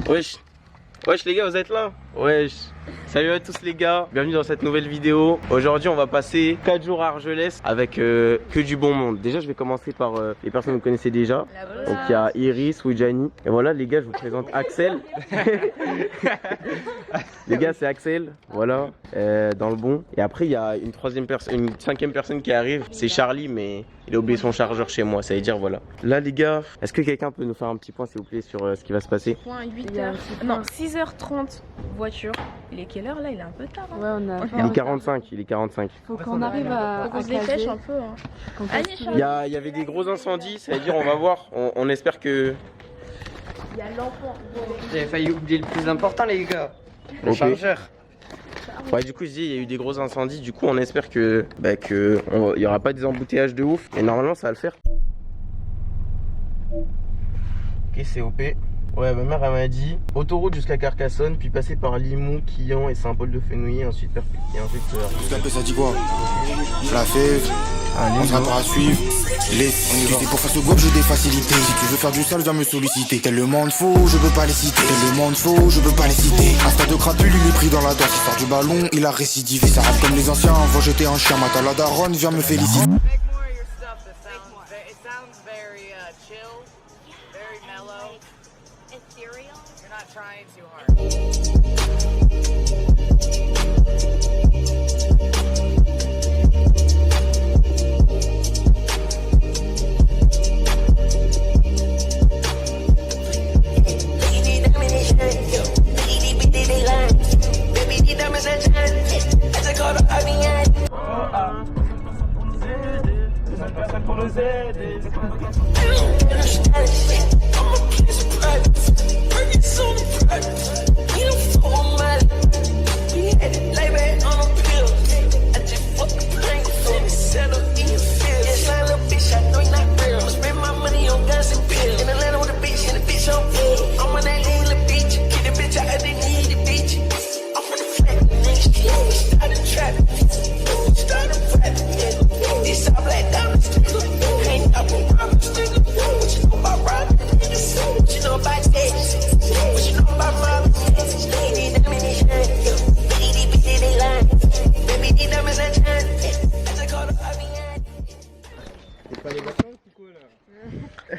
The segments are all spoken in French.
Wesh. Wesh les gars, vous êtes là? Wesh. Salut à tous les gars, bienvenue dans cette nouvelle vidéo. Aujourd'hui on va passer 4 jours à Argelès avec que du bon monde. Déjà je vais commencer par les personnes que vous connaissez déjà. Donc il y a Iris, Wijani. Et voilà les gars, je vous présente Axel. Les gars c'est Axel, voilà, dans le bon. Et après il y a une cinquième personne qui arrive, c'est Charlie, mais il a oublié son chargeur chez moi, ça veut dire voilà. Là les gars, est-ce que quelqu'un peut nous faire un petit point s'il vous plaît sur ce qui va se passer? 8h, non 6h30 voiture. Il est quelle heure là? Il est un peu tard. Hein. Ouais, on a. Il est 45, il est 45. Faut qu'on arrive à. Faut qu'on se dépêche un peu. Hein. Allez, Il y avait des gros incendies, ça veut dire on va voir, on espère que... Il y a l'enfant. J'ai failli oublier le plus important les gars, le Ok. chargeur. Ouais du coup je dis il y a eu des gros incendies, du coup on espère que il y aura pas des embouteillages de ouf. Et normalement ça va le faire. Ok c'est OP. Ouais ma mère elle m'a dit autoroute jusqu'à Carcassonne, puis passer par Limoux, Quillan et Saint-Paul-de-Fenouillet, ensuite perpétuer, ensuite Juste un peu ça dit quoi? La fève, on sera pas à suivre. C'est pour faire ce gobe, j'ai des facilités. Si tu veux faire du sale, viens me solliciter. Tellement de faux, je peux pas les citer. Tellement de faux, je peux pas les citer. Un stade de crapule, il est pris dans la danse. Il sort du ballon, il a récidivé. Ça rap comme les anciens, va jeter un chien. Mata la daronne, viens me féliciter.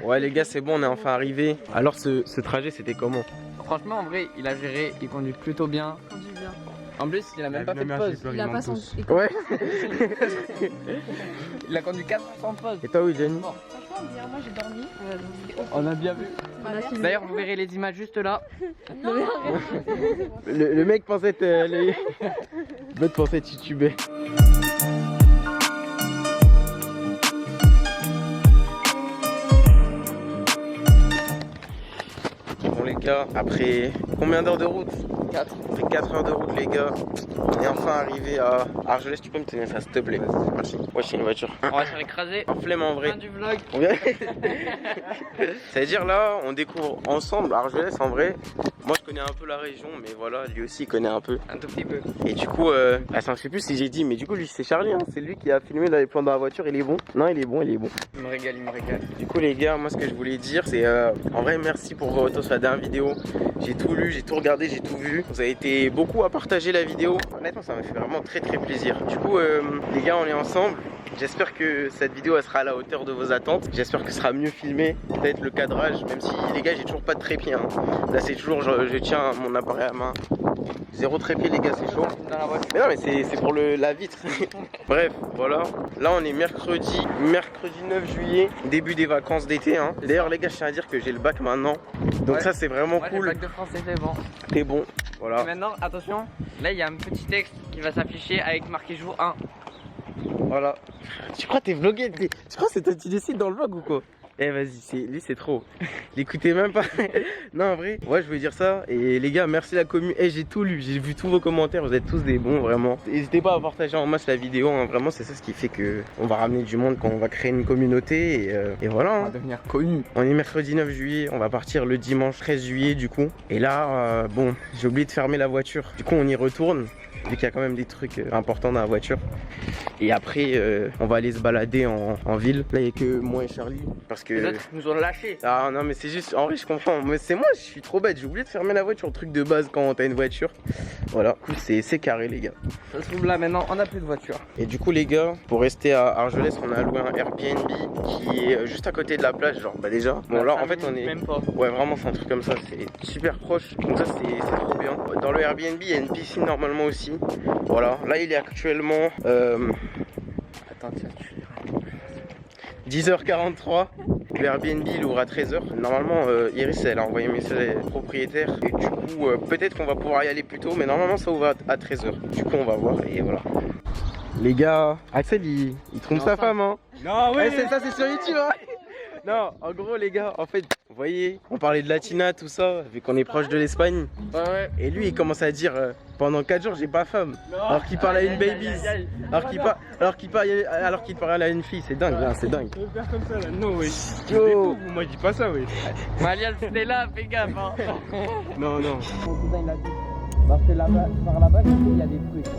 Ouais les gars c'est bon, on est enfin arrivé. Alors ce trajet c'était comment? Franchement en vrai il a géré, il conduit plutôt bien. En plus il a même pas fait de pause. Il a pas son. Ouais. Il a conduit 4 sans pause. Et toi oui Jenny? Franchement bien, moi j'ai dormi. On a bien vu. D'ailleurs vous verrez les images juste là. Non. Le mec pensait être le mec pensait être titubé. Bon les gars, après combien d'heures de route? 4. Après 4 heures de route les gars, on est enfin arrivé à Argelès. Tu peux me tenir ça s'il te plaît? Merci. Ouais c'est une voiture. On va se faire écraser. En flemme en vrai. Fin du vlog. Ça veut dire là on découvre ensemble Argelès en vrai. Moi je connais un peu la région mais voilà lui aussi il connaît un peu. Un tout petit peu. Et du coup, attends je sais plus si j'ai dit mais du coup lui c'est Charlie hein, c'est lui qui a filmé les plans dans la voiture, il est bon? Non il est bon, il est bon. Il me régale, il me régale. Du coup les gars, moi ce que je voulais dire c'est en vrai merci pour vos retours sur la dernière vidéo. J'ai tout lu, j'ai tout regardé, j'ai tout vu. Vous avez été beaucoup à partager la vidéo. Honnêtement ça m'a fait vraiment très plaisir. Du coup les gars on est ensemble. J'espère que cette vidéo elle sera à la hauteur de vos attentes. J'espère que ce sera mieux filmé, peut-être le cadrage, même si les gars j'ai toujours pas de trépied hein. Là c'est toujours je tiens mon appareil à main. Zéro trépied les gars, c'est chaud. Mais non mais c'est pour la vitre. Bref, voilà. Là on est mercredi 9 juillet, début des vacances d'été hein. D'ailleurs les gars je tiens à dire que j'ai le bac maintenant. Donc ouais, ça c'est vraiment cool. Le bac de français c'est bon. Très bon, voilà. Et maintenant attention, là il y a un petit texte qui va s'afficher avec marqué jour 1. Voilà. Tu crois que t'es vlogué? Tu crois que c'est toi qui décides dans le vlog ou quoi? Eh vas-y, lui c'est trop. L'écoutez même pas. Non en vrai, ouais je voulais dire ça. Et les gars, merci la commu. Eh j'ai tout lu, j'ai vu tous vos commentaires, vous êtes tous des bons vraiment. N'hésitez pas à partager en masse la vidéo, hein. Vraiment c'est ça ce qui fait que on va ramener du monde quand on va créer une communauté. Et voilà. On va devenir connu. On est mercredi 9 juillet, on va partir le dimanche 13 juillet du coup. Et là, bon, j'ai oublié de fermer la voiture. Du coup on y retourne. Vu qu'il y a quand même des trucs importants dans la voiture. Et après on va aller se balader en ville. Là il n'y a que moi et Charlie. Parce que Les autres nous ont lâchés. ah non mais c'est juste, en vrai je comprends. Mais c'est moi, je suis trop bête, j'ai oublié de fermer la voiture. Le truc de base quand t'as une voiture. Voilà, du coup c'est carré les gars. Ça se trouve là maintenant, on n'a plus de voiture. Et du coup les gars, pour rester à Argelès, on a loué un Airbnb qui est juste à côté de la plage. Genre bah déjà, bon là en fait on est... Même pas. Ouais vraiment c'est un truc comme ça, c'est super proche. Donc ça c'est trop bien. Dans le Airbnb il y a une piscine normalement aussi. Voilà, là il est actuellement Attends, tiens, 10h43. Le Airbnb il ouvre à 13h. Normalement Iris elle a envoyé un message au propriétaire. Et du coup peut-être qu'on va pouvoir y aller plus tôt. Mais normalement ça ouvre à 13h. Du coup on va voir et voilà. Les gars, Axel il trompe sa femme hein. Non oui. Ça c'est sur YouTube hein. Non, en gros les gars, en fait, vous voyez, on parlait de Latina, tout ça, vu qu'on est proche de l'Espagne. Ouais. Et lui il commence à dire pendant 4 jours j'ai pas femme. Alors qu'il parle à une baby. Alors qu'il parle à une fille, c'est dingue là, c'est dingue. Tu veux faire comme ça là? Non oui. Yo. Moi je dis pas ça oui. Malial, c'était là, fais gaffe hein. Non. Mon cousin il a dit. Parce que là-bas, par là-bas, il y a des trucs.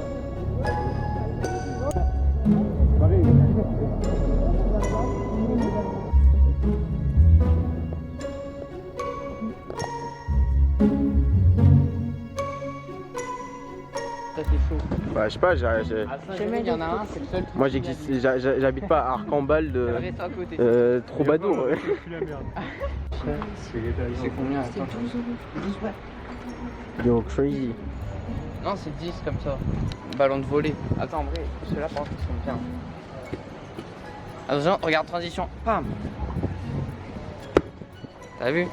Ça c'est chaud. Bah je sais pas, À Saint-Gémy, il y en a un, c'est le seul. moi j'habite pas à Arcambal de Reste à côté. Troubadour. Je suis la merde. C'est combien? Attends. Yo crazy. Non, c'est 10 comme ça. Ballon de volée. Attends, en vrai, ceux-là par contre ils sont bien. Attention, regarde transition. Pam. T'as vu?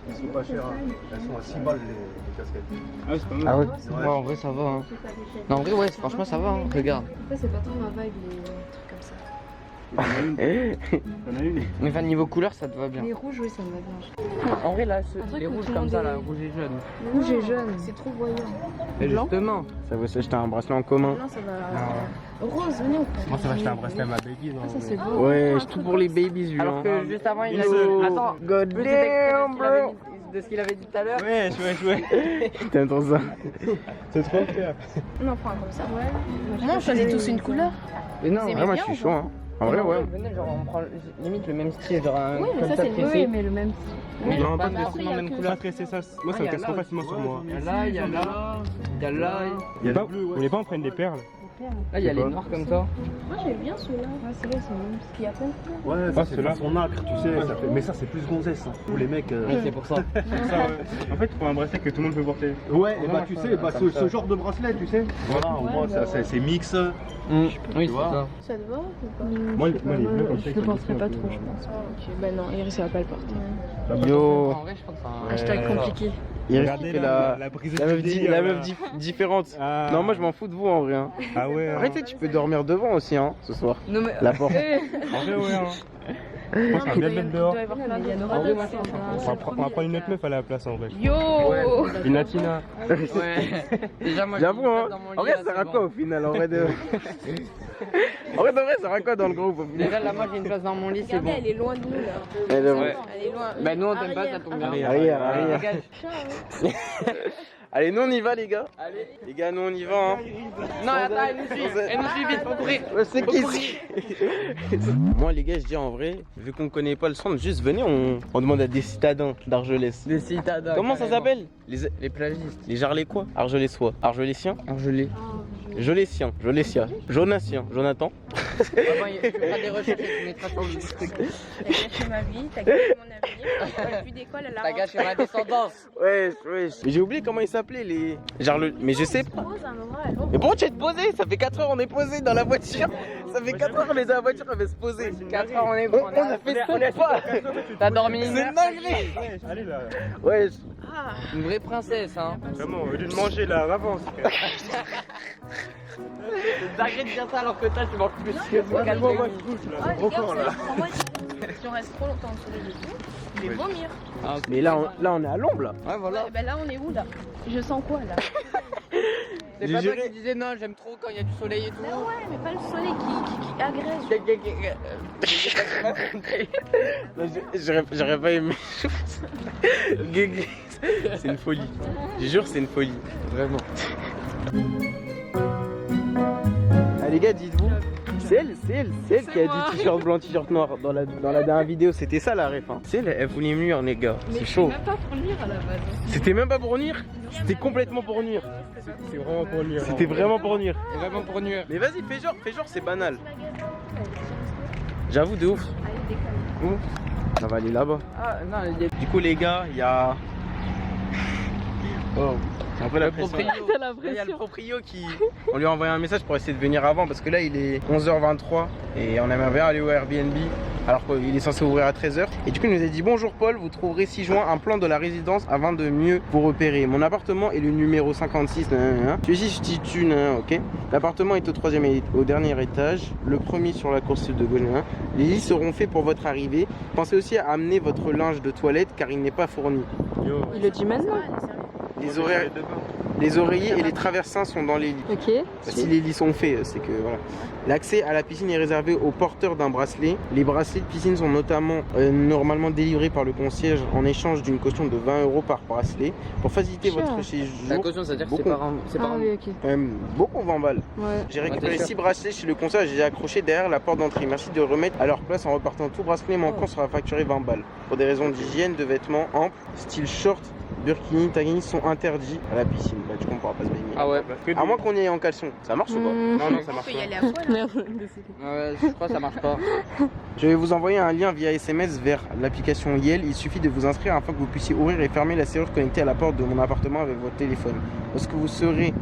Elles sont pas chères, hein. Elles sont à 6 balles les casquettes. Ah c'est pas mal. Ah ouais. Ouais, en vrai ça va. Hein. Non, en vrai, ouais, franchement ça va. Hein. Regarde. Après, c'est pas trop ma vibe, les trucs comme ça. T'en as une. Mais enfin, niveau couleur, ça te va bien. Les rouges, oui, ça me va bien. En vrai, là, truc les où rouges tout le comme monde ça, est- là, rouge et jaune. Rouge et jaune, c'est trop voyant. Et Blanc justement. Ça veut s'acheter un bracelet en commun. Non, ça va. Rose, venez, on prend. Moi ça va acheter un bracelet à ma baby. Ah, ça, c'est beau. Ouais, c'est tout pour les babies lui. Alors hein. que juste avant, il a Une dit. seule. Attends, God petit damn, extrait bro. de ce qu'il avait dit tout à l'heure. Ouais. T'aimes trop ça. C'est trop cher. Non, prends comme ça. Ouais. Non, on choisit tous une couleur. Mais non, Vous aimez Ouais, moi je bien suis ou chaud hein. En vrai ouais. Venez, genre, on prend limite le même style, genre un. Oui, mais comme ça, c'est tressé. oui, mais le même. Oui, Non, pas pas forcément la même Pas couleur. tresser ça. Moi ça Ah, me y a casse là trop aussi. facilement sur moi. Il y a là, il y a là, il y a là, Vous voulez pas en prendre des perles? là, il y a C'est les quoi noirs comme ça. Moi, j'aime bien ceux-là. Ouais, c'est vrai, c'est même parce qu'il y a plein de couleurs. Ouais, Ah, c'est là son acre, tu sais. Ça fait... Mais ça c'est plus gonzesse. Hein. Pour les mecs. Oui, c'est pour ça. En fait, il faut un bracelet que tout le monde peut porter. Ouais, et bah tu sais, bah, ce genre de bracelet, tu sais. Voilà, au moins c'est mix. Oui, c'est vois. ça. Ça te va ou pas Moi les bleus comme ça. Je le porterai pas trop, je pense. Ok, bah non, Iris, elle va pas le porter. Yo. En vrai, je pense que c'est un. Hashtag compliqué. Iris qui Regardez fait la brise la meuf, du délire, la là. meuf différente. Ah. Non moi je m'en fous de vous en vrai hein. Ah ouais. Après tu sais, tu peux dormir devant aussi hein ce soir. Non, mais. La porte. En vrai ouais. Hein. Non, ça va mais bien il mettre dehors. doit y avoir plein de En vrai, moi, On va prendre une autre meuf à la place en vrai. Yo Une Latina. Ouais. Déjà, moi, J'avoue j'ai une hein. place dans mon lit, En vrai là, ça sert c'est à bon. quoi au final en vrai de... En vrai de vrai ça sert à quoi dans le groupe au final? Déjà, là, moi, j'ai une place dans mon lit, c'est Regardez, bon. elle est loin de nous là. Elle est Ouais. Elle est loin. Bah, nous, on t'aime pas, ça tombe bien. Arrière. Dégage. Allez nous on y va les gars. Allez. Les gars nous on y va hein. Non, attends, elle nous suit. Elle nous suit vite, faut courir. Ouais, c'est qui Moi les gars je dis en vrai, vu qu'on connaît pas le centre, juste venez on demande à des citadins d'Argelès. Des citadins. Comment ça carrément. s'appelle Les plagistes. Les Jarlécois Argelésois. Argelésiens Argelés. Jolésiens. Jolésia. Jonassiens. Jonathan. Tu feras des recherches et tu mettras sur le truc. T'as gâché ma vie, t'as gâché mon avenir. Elle a plus d'école, elle a T'as gâché ma descendance. Ouais. Mais j'ai oublié comment ils s'appelaient les... Mais je sais pas. Pose un moment, elle Mais pourquoi tu es posé? Ça fait 4 heures on est posé dans la voiture. Ça fait 4 heures on est dans la voiture, on va se poser. 4 heures, on est On a fait 5 pas. T'as dormi C'est une une heure. dinguerie. Allez là. Ouais. Une vraie princesse, hein. Vraiment, au lieu de manger là, avance. D'arrêter de dire ça alors que toi tu manges plus que moi. Moi, si on reste trop longtemps au soleil et tout, je vais vomir. Mais là on est à l'ombre là. Ouais, voilà. Ouais, bah là, on est où là? Je sens quoi là? C'est pas toi qui disais non, j'aime trop quand il y a du soleil et tout. Ah ouais, mais pas le soleil qui agresse. J'aurais pas aimé. C'est une folie. Je jure, c'est une folie. Vraiment. Ah les gars, dites-vous. C'est elle qui a dit t-shirt blanc, t-shirt noir dans la dernière vidéo. C'était ça la ref. Hein. C'est elle voulait me nuire les gars. C'est chaud. Même pas pour lire à la base. C'était même pas pour nuire. C'était complètement pour nuire. C'est vraiment pour nuire. C'était vraiment pour nuire. Vraiment pour nuire. Mais vas-y, fais genre, c'est banal. J'avoue de ouf. Où? Ça va aller là-bas. Ah non, il y a Du coup les gars, il y a... Oh, c'est un peu la pression. Il y a le proprio qui... On lui a envoyé un message pour essayer de venir avant parce que là il est 11h23 et on aimerait bien aller au Airbnb alors qu'il est censé ouvrir à 13h. Et du coup il nous a dit bonjour Paul, vous trouverez 6 juin un plan de la résidence afin de mieux vous repérer. Mon appartement est le numéro 56, celui-ci se situe, ok. L'appartement est au 3e et au dernier étage, le premier sur la course de gauche. Les lits seront faits pour votre arrivée. Pensez aussi à amener votre linge de toilette car il n'est pas fourni. Il le dit maintenant. Les oreillers et les traversins sont dans les lits. Ok. Si les lits sont faits, c'est que voilà. L'accès à la piscine est réservé aux porteurs d'un bracelet. Les bracelets de piscine sont normalement délivrés par le concierge en échange d'une caution de 20 € par bracelet. Pour faciliter votre séjour. la caution, c'est-à-dire que c'est beaucoup. par un. C'est Ah par un. oui, ok. Beaucoup 20 balles. Ouais. J'ai récupéré 6 bracelets chez le concierge et j'ai accroché derrière la porte d'entrée. Merci de remettre à leur place en repartant. Tout bracelet manquant sera facturé 20 balles. Pour des raisons d'hygiène, de vêtements amples, style short, burkini, tagging sont interdits à la piscine. Bah, du coup, on pourra pas se baigner. Ah ouais. À moins qu'on y ait en caleçon. Ça marche ou pas? Non, ça marche On peut y pas. aller à poil. Merde. Ouais, je crois que ça marche pas. Je vais vous envoyer un lien via SMS vers l'application Yel. Il suffit de vous inscrire afin que vous puissiez ouvrir et fermer la serrure connectée à la porte de mon appartement avec votre téléphone. Lorsque vous serez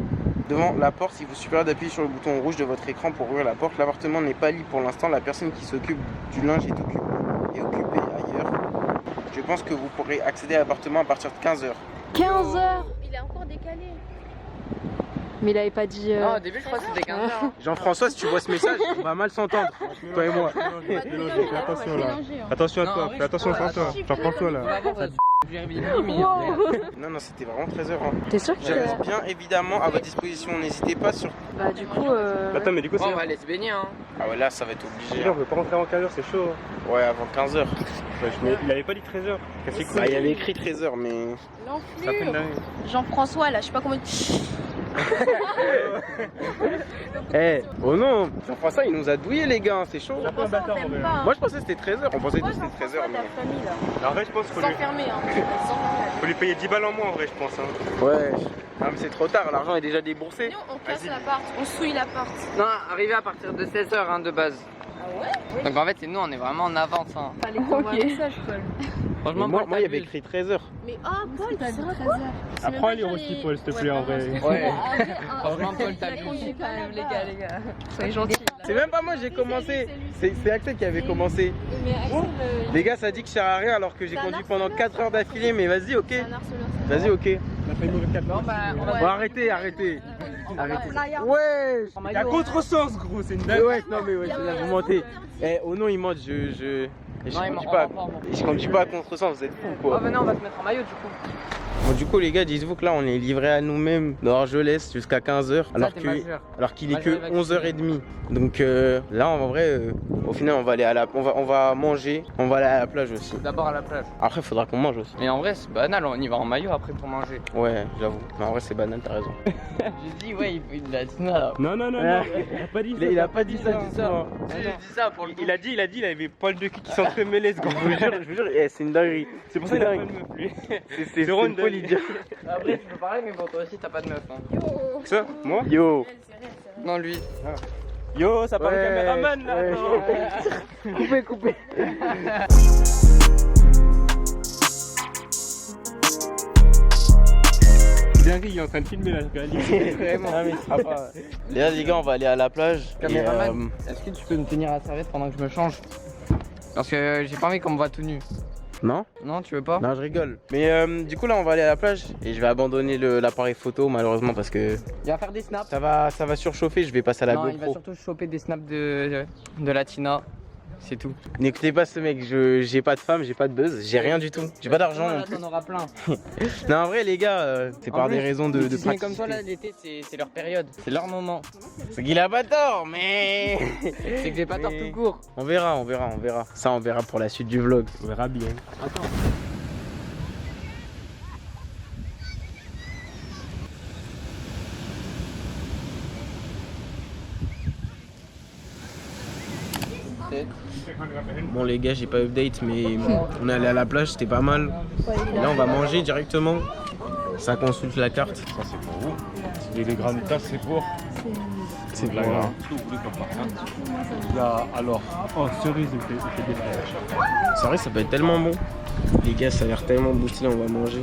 devant la porte, il vous suffira d'appuyer sur le bouton rouge de votre écran pour ouvrir la porte. L'appartement n'est pas libre pour l'instant. La personne qui s'occupe du linge est occupée ailleurs. Je pense que vous pourrez accéder à l'appartement à partir de 15h. 15 heures. Il est encore décalé. Mais il avait pas dit. Non, au début, je crois que c'était 15 heures. Jean-François, si tu vois ce message, on va mal s'entendre, toi et moi. Fais attention là. Attention à toi, fais attention à toi. Jean-François là. Non, c'était vraiment 13h. T'es sûr que Je reste bien évidemment à votre disposition. N'hésitez pas sur... Bah, du coup. Attends, mais du coup, Bon, on va aller se baigner, hein. Ah ouais, là, ça va être obligé. on veut pas rentrer avant 15h, c'est chaud. Ouais, avant 15h. Il avait pas dit 13h. C'est cool. Bah, il y avait écrit 13h, mais... L'enflure. Jean-François là, je sais pas comment. Eh, oh non, Jean-François, il nous a douillé les gars, c'est chaud. Jean-François, on t'aime pas. Moi, je pensais que c'était 13h. On pensait que Moi, c'était 13h, Jean-François, mais... ta famille là. En vrai, je pense qu'il S'enfermer, hein. faut lui payer 10 balles en moins en vrai, je pense. Hein. Ouais. Non, mais c'est trop tard, l'argent est déjà déboursé. Nous, on casse l'appart, on souille l'appart. Non, arrivé à partir de 16h hein, de base. Ah ouais? Donc en fait, c'est nous, on est vraiment en avance. Hein. Fallait qu'on envoie un message, Paul. Franchement, Moi, Paul, il y avait t'abuses. écrit 13h. Mais Paul, t'as dit 13h. Apprends à lire aussi, Paul, s'il te plaît, en vrai. Ouais. Franchement, Franchement, Paul, il a t'abuses. conduit quand même, les gars. Soyez gentils. C'est même pas moi, j'ai commencé. C'est Axel qui avait commencé. Mais Axel, Les gars, ça dit que je sers à rien alors que j'ai C'est un conduit pendant harceleur, 4 heures d'affilée, mais vas-y, ok. c'est un harceleur. Vas-y, ok. On a fait une mauvaise carte. Bon, bah, on va. Bon, arrêtez. Arrêtez. Ouais. Il y a contresens, gros, c'est une dingue. Ouais, non, mais ouais, vous mentez. Eh, au nom, il ment, je Non, il conduis ment pas. pas. Je conduis pas à contresens, vous êtes fous, Oh, quoi. venez, on va se mettre en maillot du coup. Bon, du coup, les gars, dites-vous que là, on est livré à nous-mêmes dans Argelès jusqu'à 15h, t'es majeur. alors qu'il est Majeur que et vacciné. 11h30. Donc là, en vrai, au final, on va aller on va manger, on va aller à la plage aussi. D'abord à la plage. Après, il faudra qu'on mange aussi. Mais en vrai, c'est banal, on y va en maillot après pour manger. Ouais, j'avoue. Mais en vrai, c'est banal, t'as raison. J'ai dit, ouais, il a dit ça là. Non, non, non, Ah. non, il a pas dit ça. Il a pas dit ça, dis ça. J'ai dit ça pour le coup. Il a dit, il avait poil de cul qui s'entremêlait, ce gros. Je vous jure, c'est une dinguerie. C'est pour ça qu'il a pas dingue. de meuf, lui. C'est Zéro une folie. Dire. Après, tu peux parler, mais bon, toi aussi, t'as pas de meuf. Hein. Ça, moi Yo. Non, lui. Yo, ça parle Ouais, caméraman là. ouais. Non. Coupez. Dingue, il est en train de filmer là, Vraiment. Ah, mais ce sera pas. Là, les gars, on va aller à la plage. Caméraman, est-ce que tu peux me tenir la serviette pendant que je me change? Parce que j'ai pas envie qu'on me voit tout nu. Non? Non, tu veux pas? Non, je rigole. Mais du coup, là, on va aller à la plage et je vais abandonner l'appareil photo malheureusement parce que Il va faire des snaps. ça va surchauffer. Je vais passer à la Non, il va GoPro. surtout choper des snaps de Latina. C'est tout. N'écoutez pas ce mec, j'ai pas de femme, j'ai pas de buzz, j'ai rien du tout. J'ai pas d'argent. Là, t'en auras plein. Non, en vrai, les gars, c'est En par plus, des raisons de mais praticité. comme toi, là, l'été, c'est leur période. C'est leur moment. C'est qu'il a pas tort, mais. C'est que j'ai pas tort tout court. On verra. Ça, on verra pour la suite du vlog. On verra bien. Attends. Bon, les gars, j'ai pas update, mais on est allé à la plage, c'était pas mal. Et là, on va manger directement. Ça consulte la carte. Ça, c'est pour vous. Les grandes tasses, c'est pour. C'est Là, pour il y a tout pris comme parfum. Là, alors. Oh, cerise, il fait des fraises. C'est vrai, ça peut être tellement bon. Les gars, ça a l'air tellement boosté, on va manger.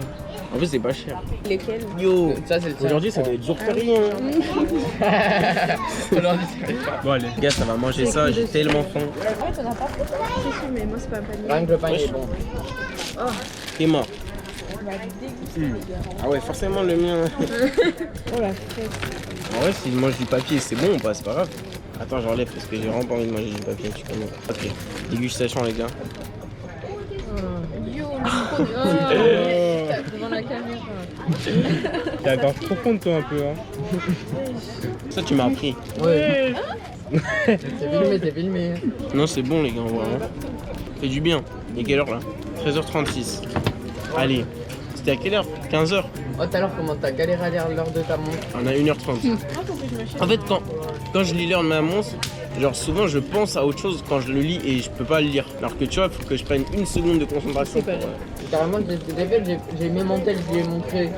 En plus, c'est pas cher. Lesquels? Yo, Ça, c'est le tien. aujourd'hui, ça doit être jour férié. Hein. Aujourd'hui, Bon, allez. Les gars, ça va manger ça, j'ai tellement faim. Ouais, t'en as pas fait? Si, si, mais moi, c'est pas un panier. rien que le pain est bon. T'es mort. On va déguster, les gars. Ah ouais, forcément le mien. Oh la fraise. En vrai, s'il mange du papier, c'est bon ou pas? C'est pas grave. Attends, j'enlève parce que j'ai vraiment pas envie de manger du papier. Tu connais. Ok, dégustation, les gars. Yo, le devant la caméra. T'as la gorge profonde, toi, un peu. Hein. Ça, tu m'as appris. Ouais. T'es filmé. Non, c'est bon, les gars, en vrai. Hein. Fait du bien. Il est quelle heure là? 13h36. Allez, c'était à quelle heure? 15h. Oh, tout à l'heure, comment t'as galéré à lire l'heure de ta montre? On a 1h30. En fait, quand je lis l'heure de ma montre, genre souvent je pense à autre chose quand je le lis et je peux pas le lire. Alors que tu vois, il faut que je prenne une seconde de concentration. Carrément, j'ai mis mon tel, je lui ai montré.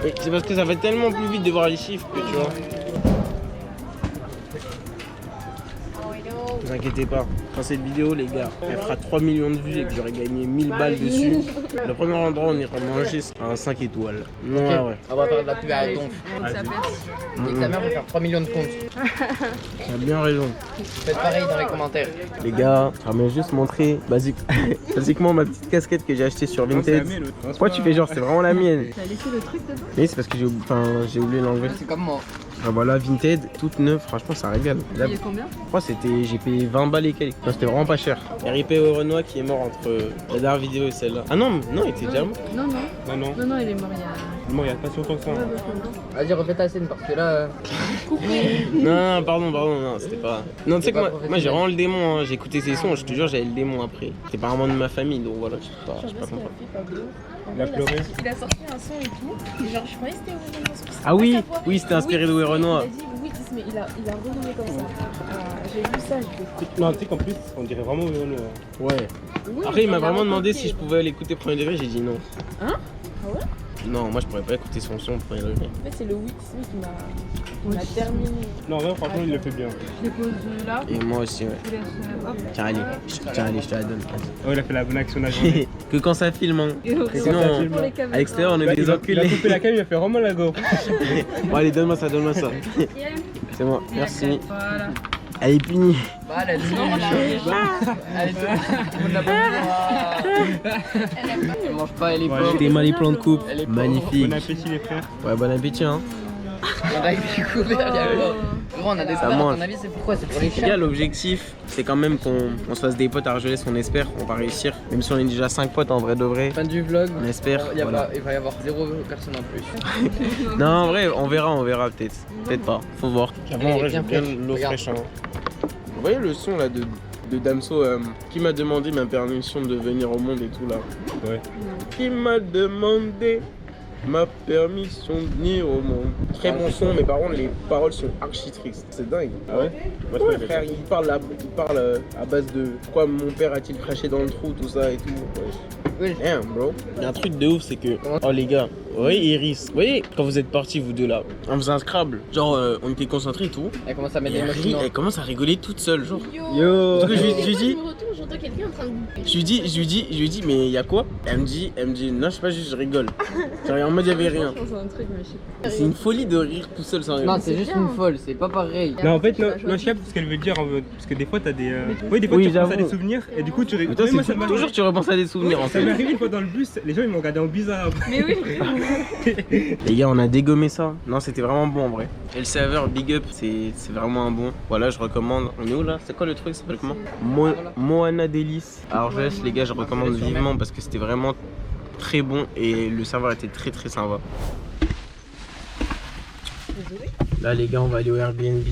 Mais c'est parce que ça va tellement plus vite de voir les chiffres que tu vois. Ne vous inquiétez pas, quand cette vidéo, les gars, elle fera 3 millions de vues et que j'aurai gagné 1000 balles dessus, le premier endroit où on ira manger, c'est un 5 étoiles. Non, ouais. On va faire de la pub à Donf. Et ta mère va faire 3 millions de comptes. Tu as bien raison. Faites pareil dans les commentaires. Les gars, je vais juste montrer basiquement ma petite casquette que j'ai achetée sur Vinted. Pourquoi tu fais genre, c'est vraiment la mienne? T'as laissé le truc dedans? Oui, c'est parce que j'ai oublié de l'enlever. C'est comme moi. Ah, voilà, Vinted, toute neuve, franchement ça régale. Là, Il est combien? je crois que j'ai payé 20 balles et quelques. Non, c'était vraiment pas cher. RIP au Renoir qui est mort entre la dernière vidéo et celle-là. Ah non, il était déjà mort. Non, non. Non, non. Non, non, il est mort il y a. Bon, il y a pas si longtemps que ça. Hein. Vas-y, refais ta scène parce que là. Non, pardon, non, c'était pas. Non, tu sais que pas moi j'ai vraiment le démon, hein. J'ai écouté ses sons, je te jure, j'avais le démon après. C'est pas vraiment de ma famille, donc voilà, je sais pas comprendre. Il a pleuré. Il a sorti un son et tout. Et genre, je croyais que c'était Werenoi. Ah oui, oui, c'était inspiré de Werenoi. Il a dit oui, mais il a renommé comme ça. J'ai vu ça, j'ai Non, tu sais qu'en plus, on dirait vraiment Werenoi. Ouais. Oui, Après, il m'a a vraiment demandé raconté. si je pouvais l'écouter premier degré, j'ai dit non. Hein? Ah ouais? Non, moi je pourrais pas écouter son son premier degré. En fait, c'est le Wix qui m'a terminé. Non, là, franchement, il le fait bien. Je les pose là. Et moi aussi, ouais. Je laisse. Hop. Tiens, allez, je te la donne. Oh, il a fait la bonne action de la journée. Que quand ça filme, hein. Sinon, Pour les caméras. à l'extérieur, on est des Il a enculés. coupé la cam, il a fait vraiment la go. Bon, allez, donne-moi ça. C'est moi, merci. Voilà. Elle est punie. Bah, elle a dit. Allez, tout le monde l'a pas vu. Elle mange pas, elle est pauvre. C'était mal les plans de coupe. Elle est pauvre. Magnifique. Bon appétit, les frères. Ouais, bon appétit, hein. On a découvert, gros, on a des Ça stars, à mange. ton avis, c'est pourquoi? C'est pour les Les gars, chiens. l'objectif, c'est quand même qu'on se fasse des potes à Argelès, on espère, on va réussir. Même si on est déjà 5 potes en vrai de vrai, Fin du vlog. on espère. Voilà. Il va y avoir 0 personne en plus. Non, en vrai, on verra peut-être. Peut-être pas, faut voir. Elle est bien fraîche. l'eau Regarde. fraîche. Hein. Vous voyez le son là de Damso qui m'a demandé ma permission de venir au monde et tout là. Ouais. Qui m'a demandé ma permission de venir au monde. Très bon son, mais par contre les paroles sont archi tristes. C'est dingue. Ah ouais? Moi, je Ouais, connais frère, pas. il parle à base de pourquoi mon père a-t-il craché dans le trou, tout ça et tout. Oui. Damn, bro. Il y a un truc de ouf, c'est que, oh les gars, Oui, Iris. Vous voyez, quand vous êtes partis, vous deux là, on faisait un Scrabble. Genre, on était concentrés et tout. Elle commence à mettre Et des elle, machines. elle commence à rigoler toute seule, genre. Yo. Parce que je lui dis, Je me retourne, j'entends quelqu'un en train de. je lui dis, mais y a quoi? Elle me dit, non, je sais pas, juste je rigole. Genre, en mode, y avait rien. C'est un truc, mais je sais pas. C'est une folie de rire tout seul sans Non, rire. c'est juste une folle, c'est pas pareil. Non, en fait, non, je capte ce qu'elle veut dire. Parce que des fois, t'as des. Oui, des fois, Oui, tu repenses à j'avoue. des souvenirs et du coup, tu Mais rigoles. toi, Oui, moi, c'est ça m'est toujours arrivé. tu repenses à des souvenirs en Ça fait. m'est arrivé une fois dans le bus, les gens ils m'ont regardé en bizarre. Mais oui. Les gars, on a dégommé ça. Non, c'était vraiment bon en vrai. Et le serveur Big Up, c'est vraiment un bon. Voilà, je recommande. On est où là? C'est quoi le truc? Ça s'appelle comment? Moana Délice à Argelès. Les gars, je recommande vivement parce que c'était vraiment très bon et le serveur était très très sympa. Là, les gars, on va aller au Airbnb.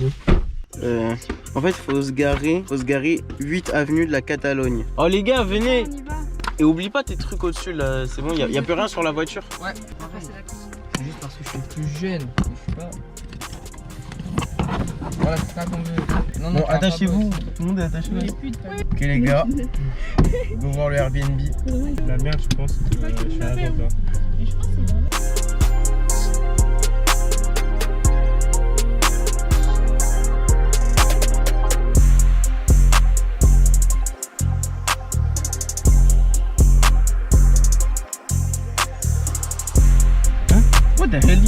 En fait, faut se garer 8 avenue de la Catalogne. Oh les gars, venez! Et oublie pas tes trucs au-dessus là, c'est bon, y a plus rien sur la voiture. Ouais. C'est juste parce que je suis plus jeune. Je suis pas. Voilà, c'est ça qu'on veut. Non, Bon, attachez-vous, tout le monde est attaché. Ok les gars, go voir le Airbnb. La merde, je pense. Je suis à la vente. What the hell?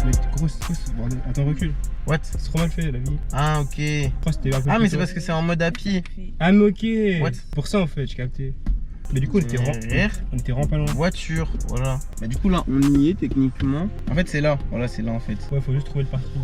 Mais grosse bordel. Attends, recule. What? C'est trop mal fait la vie. Ah ok. Je crois que c'était un peu Ah plus mais c'est tôt. parce que c'est en mode à pied. Ah mais ok. What? Pour ça en fait, j'ai capté. Mais du coup, on était vraiment pas loin. Voiture, voilà. Bah du coup là, on y est techniquement. En fait c'est là, voilà c'est là en fait. Ouais, faut juste trouver le parking.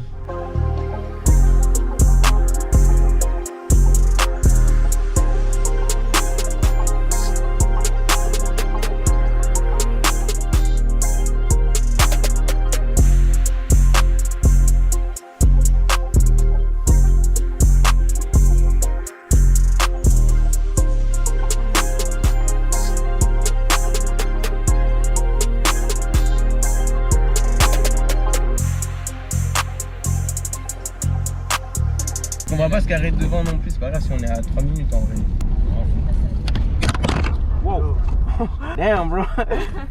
On va pas se garer devant non plus, c'est pas grave si on est à 3 minutes en vrai. Wow. Damn bro.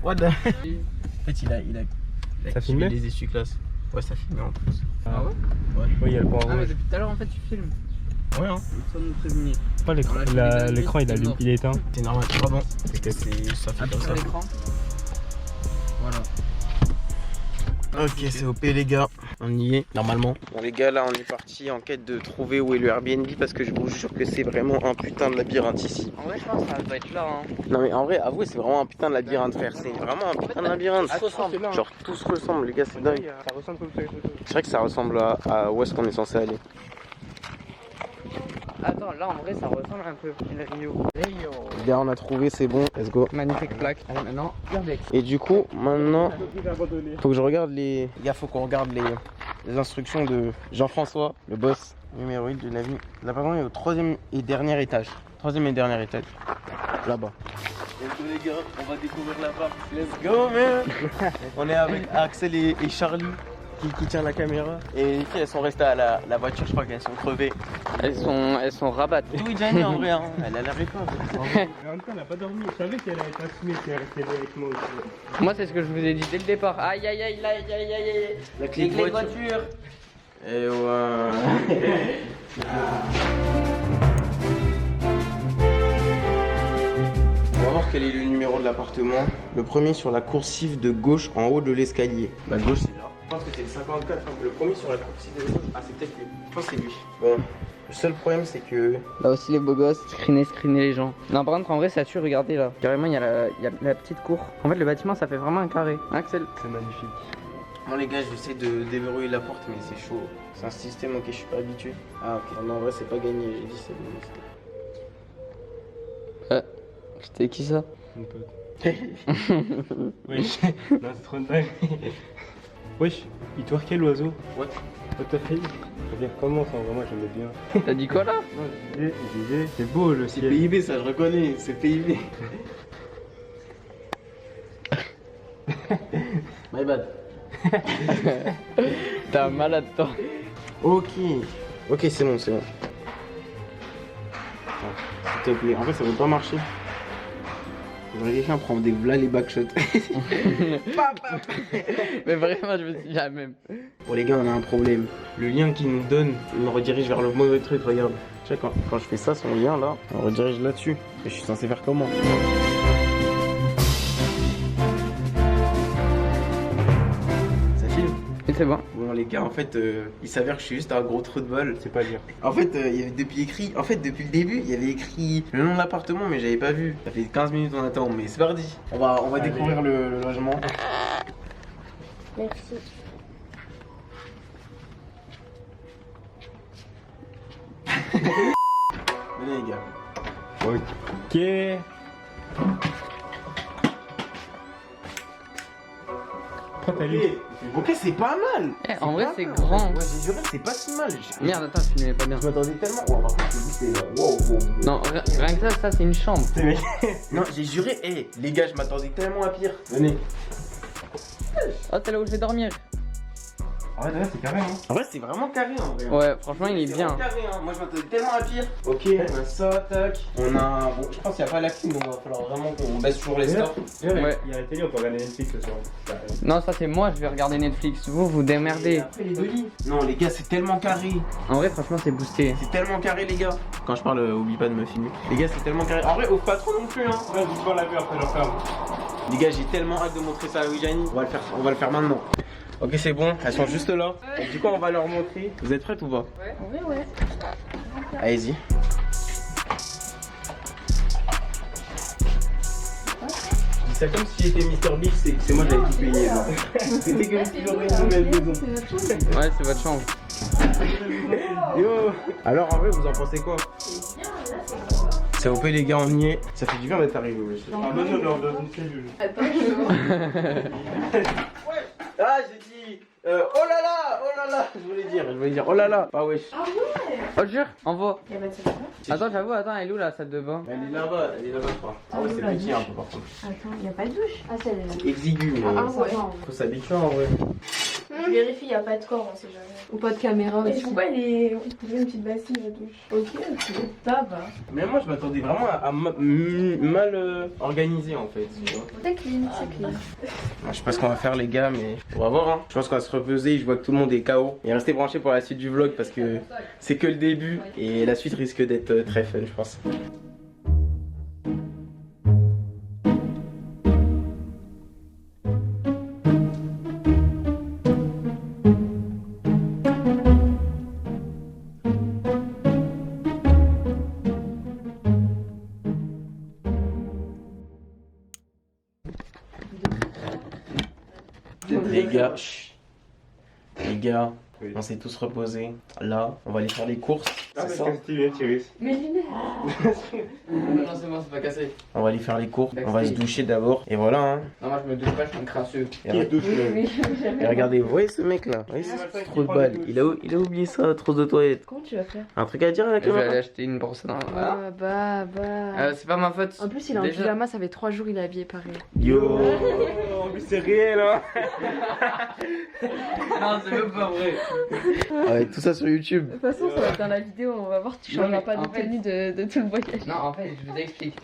What the. En fait il a Ça activé filmait les essuie-glaces. Ouais ça filmait en plus. Ah ouais? Ouais. Oui, il y a le point Ah, mais rouge. depuis tout à l'heure, en fait, tu filmes. Ouais hein. Sans nous prévenir. Pas l'écran. L'écran il est éteint. C'est normal, c'est pas bon. C'est que ça fait comme ça. Après l'écran. Voilà. Ok, c'est OP les gars, on y est normalement. Bon les gars, là on est parti en quête de trouver où est le Airbnb parce que je vous jure que c'est vraiment un putain de labyrinthe ici. En vrai, je pense que ça doit être là. Hein. Non mais en vrai, avouez, c'est vraiment un putain de labyrinthe frère, c'est vraiment un putain de labyrinthe. Genre tout se ressemble les gars, c'est dingue. Ça ressemble comme ça les photos. C'est vrai que ça ressemble à où est-ce qu'on est censé aller. Attends, là en vrai, ça ressemble un peu. Le Rio. Rio. Les gars, on a trouvé, c'est bon, let's go. Magnifique plaque. Allez, maintenant, Urbex. Et du coup, maintenant, faut que je regarde les gars, faut qu'on regarde les instructions de Jean-François, le boss numéro 1 de la vie. L'appartement est au 3e et dernier étage. 3e et dernier étage. Là-bas. Let's go les gars, on va découvrir l'appart. Let's go man. On est avec Axel et Charlie qui tient la caméra. Et les filles elles sont restées à la voiture, je crois qu'elles sont crevées. Elles sont rabattes. Tout est déjà né en vrai, hein. Elle a l'air pas. Mais en même temps, elle a pas dormi. Je savais qu'elle allait être assumée si elle restait avec moi aussi. Moi, c'est ce que je vous ai dit dès le départ. Aïe, aïe, aïe, aïe, aïe, aïe, aïe. La clé de voiture. Et ouais. On va voir quel est le numéro de l'appartement. Le premier sur la coursive de gauche en haut de l'escalier. La gauche c'est là. Je pense que c'est le 54. Hein. Le premier sur la coursive de gauche. Ah c'est peut-être lui. Je pense que c'est lui. Bon. Le seul problème c'est que... Là aussi les beaux gosses, screener les gens. Non par contre en vrai ça tue, regardez là. Carrément il y a la petite cour. En fait le bâtiment ça fait vraiment un carré. Axel. C'est magnifique. Bon les gars, j'essaie de déverrouiller la porte mais c'est chaud. C'est un système auquel je suis pas habitué. Ah ok. Non en vrai c'est pas gagné, j'ai dit c'est bon. C'était qui ça? Mon pote. Wesh. Non, c'est trop dingue. Wesh, il twerkait l'oiseau. What? What the fait? Faut dire comment ça, moi j'aimais bien. T'as dit quoi là? Non, je disais, c'est beau le C'est ciel. PIB ça, je reconnais, c'est PIB. My bad. T'es un malade, toi. Ok. Ok, c'est bon, c'est bon. Attends, s'il te plaît. En fait, ça veut pas marcher. Faudrait quelqu'un prendre des v'là les backshots. Mais vraiment, je me suis jamais. Bon les gars, on a un problème. Le lien qu'il nous donne, il me redirige vers le mauvais truc, regarde. Tu sais, quand je fais ça, son lien là, on redirige là-dessus. Et je suis censé faire comment? Ça filme? Et c'est bon. Bon les gars, en fait, il s'avère que je suis juste un gros trou de balle. C'est pas dire. En fait, il y avait depuis écrit, depuis le début, il y avait écrit le nom de l'appartement, mais j'avais pas vu. Ça fait 15 minutes on attend, mais c'est parti. On va découvrir le logement. Merci. Venez les gars. Ok. Prends ta liste. Ok, c'est pas mal. En vrai, pas c'est mal. grand. Ouais, j'ai juré, c'est pas si mal. Merde, attends, je filmais pas bien. Je m'attendais tellement. Oh, par contre, c'est là. Wow. Non, rien que ça, c'est une chambre. Non, j'ai juré. Les gars, je m'attendais tellement à pire. Venez. Oh, c'est là où je vais dormir. Ah ouais, d'ailleurs, c'est carré, hein. En vrai, c'est vraiment carré en vrai. Ouais, franchement, il est bien. Vraiment carré, hein. Moi, je m'attendais tellement à pire. Ok, on a ça, tac. On a. Bon, je pense qu'il n'y a pas la clim, donc il va falloir vraiment qu'on baisse toujours les stores. Ouais. Il y a la télé, on peut regarder Netflix ce soir. Non, ça c'est moi, je vais regarder Netflix. Vous Et démerdez. après, les deux lits. Non, les gars, c'est tellement carré. En vrai, franchement, c'est boosté. C'est tellement carré, les gars. Quand je parle, oublie pas de me filmer. Les gars, c'est tellement carré. En vrai, ouvre pas trop non plus, hein. Ouais, je vais la vue après, je ferme. Les gars, j'ai tellement hâte de montrer ça à Wijani. On va le faire maintenant. Ok, c'est bon, elles sont juste là. Et du coup, on va leur montrer. Vous êtes prêtes ou pas? Ouais. Allez-y. Je dis ça comme si j'étais Mr. Beast, c'est moi qui avais tout payé. C'était comme si j'aurais une nouvelle maison. Ouais, c'est votre chambre. Yo. Alors, en vrai, vous en pensez quoi? C'est OP les gars, on y est. Ça fait du bien d'être arrivé. Ouais. Ah non, dans une cellule. Ah, j'ai dit. Oh là là. Je voulais dire. Oh là là. Ah wesh. Oh, jure, envoie. Y'a pas de secret. Attends, elle est où la salle de bain? Elle est là-bas, je crois. Ah ouais, c'est petit un peu par contre. Attends, y'a pas de douche. Ah, celle-là. C'est exigu, mais ouais. faut s'habituer en vrai. Je vérifie, y'a pas de corps, on sait jamais. Ou pas de caméra Et aussi. pourquoi elle est. On une petite bassine la douche. Ok, ça va. Mais moi je m'attendais vraiment à mal organisé en fait. Tu vois. C'est clean, c'est clean. Je sais pas ce qu'on va faire les gars, mais on va voir. Hein. Je pense qu'on va se reposer. Je vois que tout le monde est KO. Et restez branchés pour la suite du vlog parce que c'est que le début et la suite risque d'être très fun, je pense. Les gars, chut. Les gars, Oui. on s'est tous reposés. Là, on va aller faire les courses. Ah, C'est mais ça. qu'est-ce que tu viens, Thierry? Mes lunettes. Non, c'est bon, c'est pas cassé. On va aller faire les courses. On va se doucher d'abord. Et voilà. Hein. Non, moi je me douche pas, je suis un crasseux. Et, Qui douche et regardez, vous voyez ce mec là? Vous voyez ce trou de balle? Il a oublié ça, trousse de toilette. Comment tu vas faire? Un truc à dire à la Je vais aller caméra? acheter une brosse à dents. Bah. C'est pas ma faute. En plus, il est en Déjà. pyjama, ça fait 3 jours, il est habillé pareil. Yo! En plus, c'est réel, hein. Non, c'est même pas vrai. Avec tout ça sur YouTube. De toute façon, ça va être dans la vidéo, on va voir, tu Non, changeras mais pas de en fait- tenue de tout le voyage. Non, en fait, je vous explique.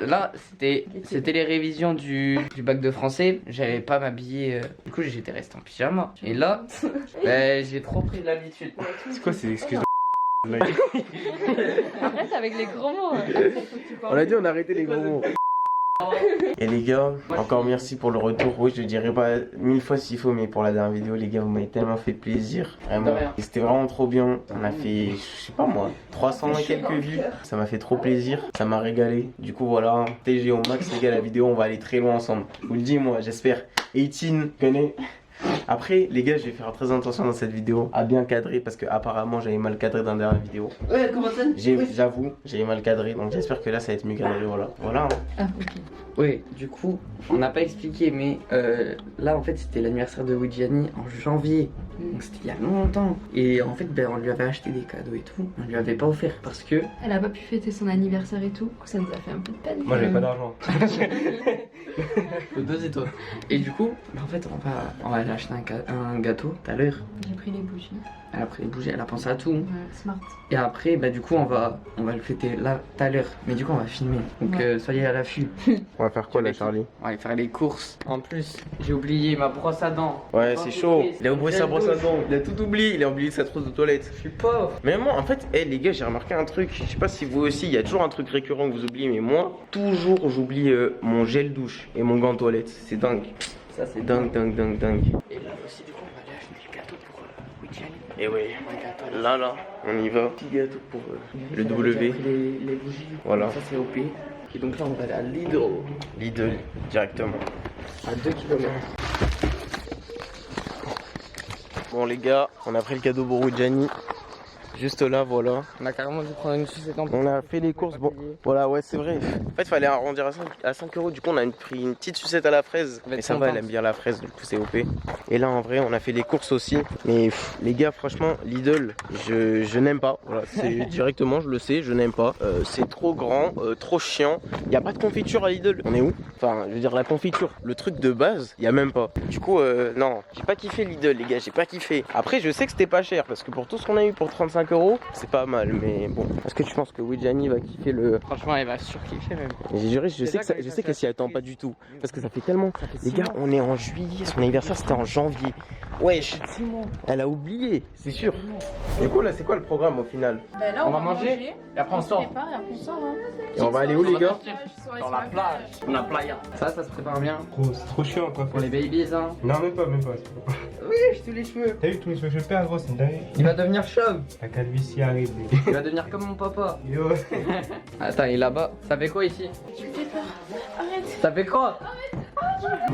Là, c'était les révisions du bac de français. J'avais pas m'habiller. Du coup, j'étais resté en pyjama. Et là, j'ai trop pris l'habitude. C'est quoi ces excuses? Arrête avec les gros mots. On a dit on a arrêté les gros mots. Et les gars, encore merci pour le retour. Oui, je dirais pas 1000 fois s'il faut, mais pour la dernière vidéo, les gars, vous m'avez tellement fait plaisir. Vraiment. De rien. Et c'était vraiment trop bien. On a fait, je sais pas moi, 300 et quelques vues. Ça m'a fait trop plaisir. Ça m'a régalé. Du coup, voilà. TG au max, les gars, la vidéo, on va aller très loin ensemble. Je vous le dis, moi, j'espère. 18, connais. Après, les gars, je vais faire très attention dans cette vidéo à bien cadrer parce que apparemment j'avais mal cadré dans la dernière vidéo. Ouais, comment ça? J'avoue, j'avais mal cadré, donc j'espère que là ça va être mieux cadré, voilà. Voilà. Hein. Ah, ok. Oui, du coup, on n'a pas expliqué, mais là en fait c'était l'anniversaire de Wijani en janvier. Donc c'était il y a longtemps. Et en fait, on lui avait acheté des cadeaux et tout. On lui avait pas offert parce que. Elle a pas pu fêter son anniversaire et tout. Du coup, ça nous a fait un peu de peine. Moi j'avais pas d'argent. Le 2 et toi. Et du coup, en fait, on va lui acheter un gâteau tout à l'heure. J'ai pris les bougies. Elle a pris les bougies, elle a pensé à tout. Ouais, smart. Et après, bah du coup, on va le fêter là tout à l'heure. Mais du coup, on va filmer. Donc soyez à l'affût. On va faire quoi là, Charlie? On va aller faire les courses. En plus, j'ai oublié ma brosse à dents. Ouais, c'est chaud. Il a oublié sa Gel brosse à douche. dents. Il a tout oublié. Il a oublié sa trousse de toilette. Je suis pauvre. Mais moi, en fait, les gars, j'ai remarqué un truc. Je sais pas si vous aussi, il y a toujours un truc récurrent que vous oubliez. Mais moi, toujours, j'oublie mon gel douche et mon gant de toilette. C'est dingue. Ça, c'est dingue, dingue, dingue, dingue. Et là aussi, du coup, on va aller acheter le gâteau pour Widjani. Et ouais, là, on y va. Petit gâteau pour le W. Les bougies. Voilà. Ça, c'est OP. Et donc là, on va aller à Lidl. Lidl, directement. À 2 km. Bon, les gars, on a pris le cadeau pour Widjani. Juste là, voilà. On a carrément dû prendre une sucette en plus. On a fait les courses. Bon, voilà, ouais, c'est vrai. En fait, il fallait arrondir à 5 euros. Du coup, on a pris une petite sucette à la fraise. Mais ça va, elle aime bien la fraise, du coup, c'est OP. Et là, en vrai, on a fait les courses aussi. Mais les gars, franchement, Lidl, je n'aime pas. Voilà, c'est directement, je le sais, je n'aime pas. C'est trop grand, trop chiant. Il n'y a pas de confiture à Lidl. On est où? Enfin, je veux dire, la confiture, le truc de base, il n'y a même pas. Du coup, non, j'ai pas kiffé Lidl, les gars, j'ai pas kiffé. Après, je sais que c'était pas cher parce que pour tout ce qu'on a eu pour 35 euros, c'est pas mal. Mais bon, est-ce que tu penses que Widjani va kiffer le. Franchement, elle va surkiffer même. Je sais qu'elle s'y attend pas du tout. Parce que ça fait tellement. Les gars, on est en juillet, son anniversaire c'était en janvier. Wesh, elle a oublié, c'est sûr. Du coup, là, c'est quoi le programme au final? Bah là, On va manger et après on sort. prépare et après on sort. Hein. Et on va aller où, les gars? Dans la plage. On a playa. Ça se prépare bien. C'est trop chiant quoi. Pour les babies, hein. Non, même pas. Oui, j'ai tous les cheveux. T'as vu tous les cheveux que je perds, gros, c'est une dinguerie. Il va devenir chauve. La calvitie arrive. Il va devenir comme mon papa. Yo. Attends, il est là-bas. Ça fait quoi ici? Tu me fais peur. Arrête. Ça fait quoi? Voilà.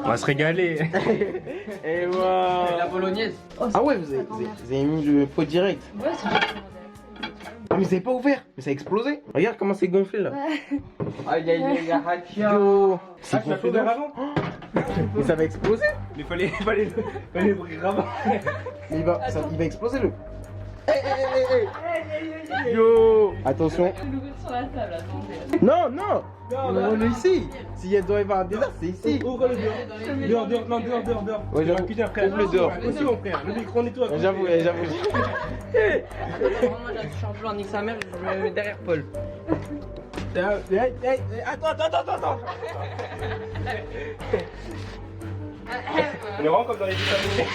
On On va se régaler. Et voilà. la bolognaise. Ah ouais, vous avez mis le pot direct. Ouais, c'est Ah, mais ça n'est pas ouvert, mais ça a explosé. Regarde comment c'est gonflé là. Aïe aïe aïe aïe. Yo, c'est Ah, tu l'as fait gonflé ouvert de avant? Mais ça va exploser. Il fallait ouvrir avant. Mais il va exploser le. Yo, attention. l'ouvrir sur la table, attendez. Non, non. On est ici. S'il doit y avoir un désastre, c'est ici. Ouvre le dehors. Dehors. Ouais, J'ai un cuisine après. ouvre le dehors. Aussi, mon frère. Le micro nettoie. J'avoue. Moi j'ai un jour nique sa mère, je me mets derrière Paul. Attends. On est vraiment comme dans les dessins animés.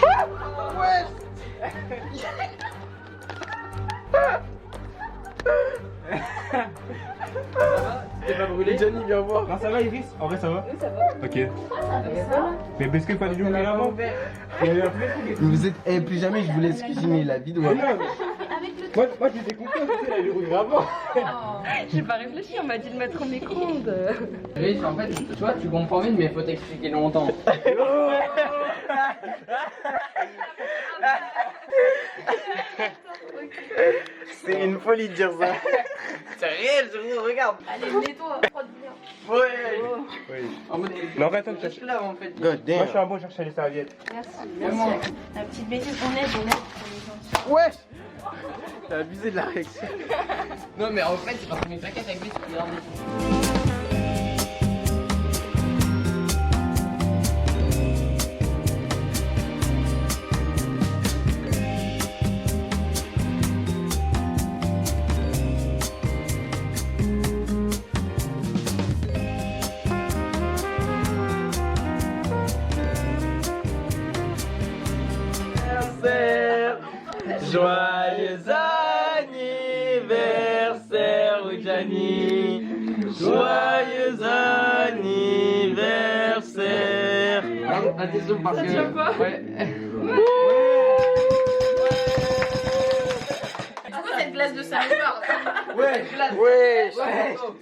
T'es pas brûlé? Johnny, viens voir. Non, ça va, Iris? En vrai, ça va? Oui, ça va. Ok. Mais parce qu'il fallait l'ouvrir avant. Il y avait un peu de trucs. Vous êtes. Plus jamais je vous laisse cuisiner la vidéo. Mais non, moi je t'ai compris, tu sais, il l'ouvrir avant. J'ai pas réfléchi, on m'a dit de mettre au micro-ondes. Oui, en fait, tu vois, tu comprends vite, mais faut t'expliquer longtemps. C'est une folie de dire ça. C'est réel, je regarde. Allez, nettoie. Ouais. Oui. En mode, Non, arrête, on je là en fait. God Moi damn. je suis un bon chercher les serviettes. Merci. Vraiment. La petite bêtise, on aide. Ouais. T'as abusé de la réaction. Non, mais en fait, c'est parce que mes plaquettes avec lui, c'est qu'il en est. Joyeux anniversaire, Widjani. Joyeux anniversaire. Attention parce que. tient pas. Ouais. C'est quoi cette glace de salopard? Ouais,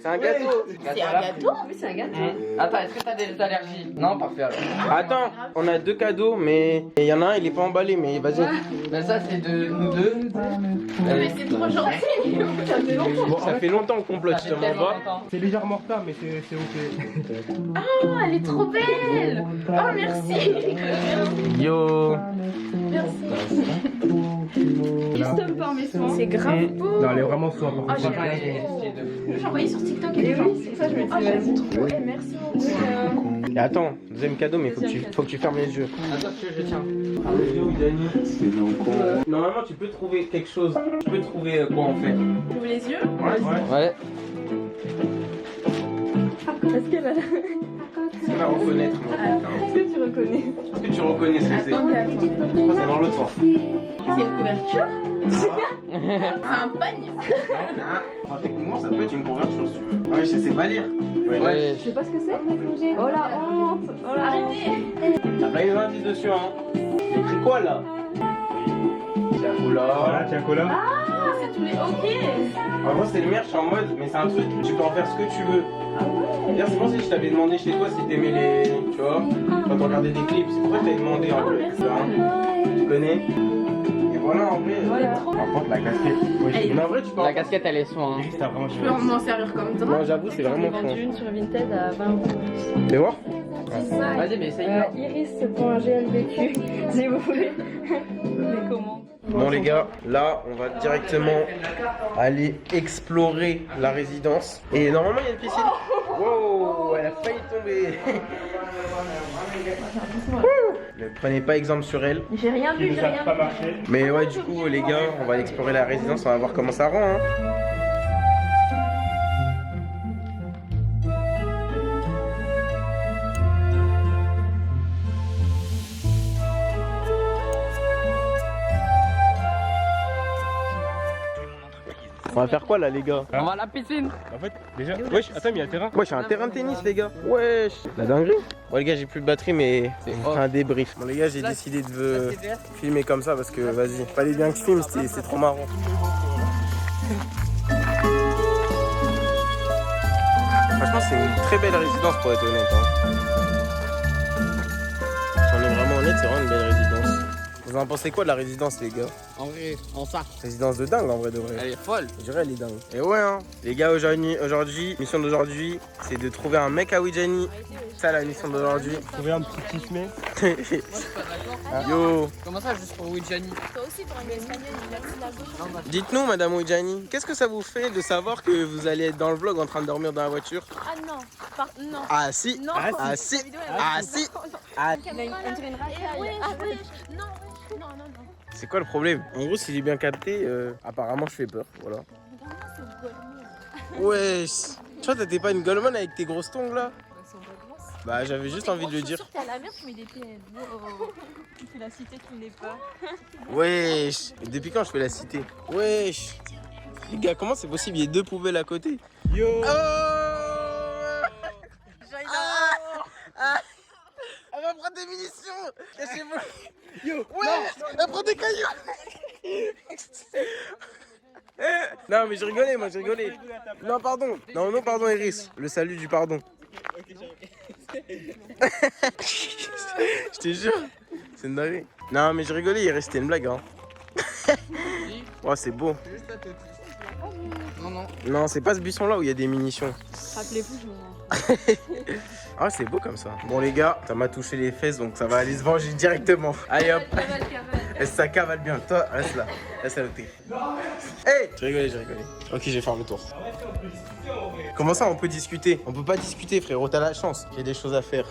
c'est un gâteau. C'est un gâteau? Oui, c'est un gâteau. Attends, est-ce que t'as des allergies? Non, parfait alors. Attends, on a 2 cadeaux, mais il y en a un, il est pas emballé, mais vas-y. Ben ça c'est de nous deux. Mais c'est trop gentil. Ça fait longtemps. Bon, ça fait longtemps qu'on complote, je te mens pas. C'est légèrement en retard, mais c'est ok. Oh, elle est trop belle. Oh, merci. Yo. Merci. Custom par mes soins. C'est grave beau. Non, elle est vraiment sobre. Oh, j'ai envoyé sur TikTok et c'est ça, je me dis, vas-y, trop. Eh, merci beaucoup. Et attends, deuxième cadeau, mais faut que tu fermes les yeux. Attends, je tiens. Normalement, tu peux trouver quelque chose. Tu peux trouver quoi en fait. Ouvre les yeux. Ouais. Est-ce qu'elle a... Tu vas reconnaître. Est-ce que tu reconnais? Est-ce que tu reconnais ce que c'est? Attends. C'est dans l'autre sens. C'est une couverture. C'est un pagne. Enfin, techniquement, ça peut être une couverture si tu veux. Ah, mais je sais pas lire. Ouais. Je sais pas ce que c'est. Oh la honte. Oh la honte. Arrêtez. T'as pas les indices dessus, hein. C'est écrit quoi là? Tiens, Voilà, cola. tiens, cola. Ah, c'est tous les. Ok. En gros, c'est le merch en mode, mais c'est un truc, tu peux en faire ce que tu veux. D'ailleurs, c'est pour ça que je t'avais demandé chez toi si t'aimais les. Tu vois, quand on regardait des clips, c'est pour ça que je t'avais demandé en vrai. Tu connais? Et voilà, en vrai. Par contre, la casquette. Mais en vrai, tu peux. La casquette elle est soin. T'as vraiment Je peux m'en servir comme drap. Non, j'avoue, c'est vraiment J'ai vendu con. une sur Vinted à 20 €. Fais voir. Vas-y, mais essaye. Iris.glbq si vous voulez des commandes. Bon les gars, là on va directement aller explorer la résidence. Et normalement il y a une piscine. Wow, elle a failli tomber. Ne prenez pas exemple sur elle. J'ai rien vu, j'ai Ça rien n'a pas vu. marché. Mais ouais, du coup les gars, on va aller explorer la résidence, on va voir comment ça rend, hein. On va faire quoi là les gars? On va à la piscine. En fait, déjà. Wesh, attends, mais il y a un terrain. Wesh, j'ai un terrain de tennis les gars. Wesh, la dinguerie. Bon les gars, j'ai plus de batterie mais on fait un débrief. Bon les gars, j'ai décidé de filmer comme ça parce que vas-y, fallait bien que je filme, c'est trop marrant. Franchement, c'est une très belle résidence pour être honnête, hein. Si on est vraiment honnête, c'est vraiment une belle résidence. Vous en pensez quoi de la résidence les gars? En vrai, en ça. Résidence de dingue en vrai de vrai. Elle est folle. Je dirais elle est dingue. Et ouais hein. Les gars, aujourd'hui, mission d'aujourd'hui, c'est de trouver un mec à Wijani. Ça la mission d'aujourd'hui. Trouver un petit kismet. Yo. Comment ça, juste pour Wijani? Toi aussi, pour un espagnol, Dites-nous madame Wijani, qu'est-ce que ça vous fait de savoir que vous allez être dans le vlog en train de dormir dans la voiture? Ah non, non. Ah si. Non. Ah si. Ah si. Ah. On dirait une racaille. Ah ouais. Non, non. C'est quoi le problème? En gros, si j'ai bien capté, apparemment je fais peur, voilà. Wesh. Tu vois, t'étais pas une golemon avec tes grosses tongs là? Bah j'avais juste envie de le dire. T'es à la mer, tu mets des pieds. Tu fais la cité qui n'est pas. Wesh. Et depuis quand je fais la cité? Wesh. Les gars, comment c'est possible? Il y a 2 poubelles à côté. Yo. Oh Elle va prendre des munitions. Cachez-vous. Yo. Ouais. Elle prend des cailloux. Non mais j'ai rigolé, moi j'ai rigolé. Non pardon. Non pardon Iris. Le salut du pardon. Je te jure. C'est une dinguerie. Non mais j'ai rigolé, Iris, c'était une blague hein. Ouais c'est beau. Non. Non c'est pas ce buisson là où il y a des munitions. Rappelez-vous, je me Ah c'est beau comme ça. Bon les gars, ça m'a touché les fesses donc ça va aller se venger directement. Allez hop. Ça cavale bien. Toi, reste là. Reste à côté. Hey, j'ai rigolé. Ok, je vais faire le tour. Comment ça on peut discuter? On peut pas discuter frérot, t'as la chance. J'ai des choses à faire.